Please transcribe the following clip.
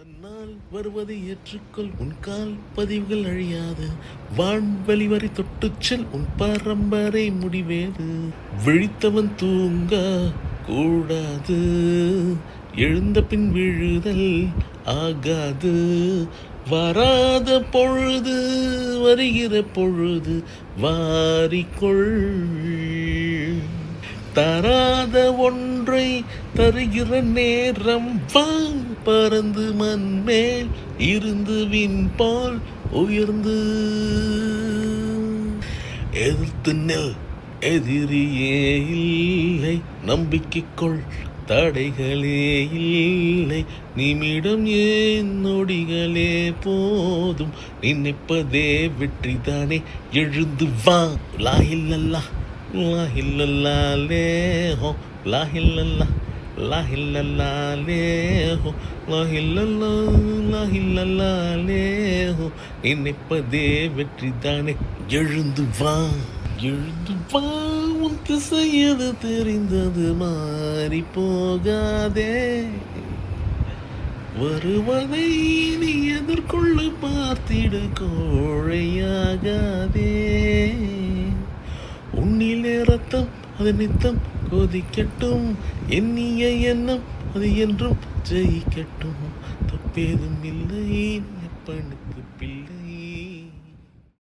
மன்னால் வருவதை ஏற்றுக்கொள், உன் கால் பதிவுகள் அழியாது, வான்வழி வரை தொட்டுச் செல், உன் பரம்பரை முடிவேது. விழித்தவன் தூங்க கூடாது, எழுந்த பின் விழுதல் ஆகாது. வராத பொழுது வருகிற பொழுது வாரிக்கொள். தராத ஒன்றை தருகிற நேரம் வா, பறந்து மண்மேல் இருந்து விண் போல் உயர்ந்து. எதிர்த்து நெல், எதிரியே இல்லை, நம்பிக்கைக்குள் தடைகளே இல்லை, நிமிடம் ஏன் நொடிகளே போதும், நினைப்பதே வெற்றிதானே, எழுந்து வா. லாஹில்லல்லா லாஹில்லல்லா லேஹோ, லாஹில்லல்லா லாஹில்லல்லா லேஹோ, லாஹில்லல்லா லாஹில்லல்லா லேஹோ, நினைப்பதே வெற்றிதானே, எழுந்து வா. எழுந்து வா, உன் திசையது தெரிந்தது, மாறி போகாதே. வருவதை நீ எதிர்கொள்ள பார்த்திடு, கோழையாகாதே. உன்னிலே ரத்தம் அது நித்தம் கொதிக்கட்டும், எண்ணிய எண்ணம் அது என்றும் ஜெயிக்கட்டும். தப்பேதும் இல்லை, அப்பனுக்கு பிள்ளை.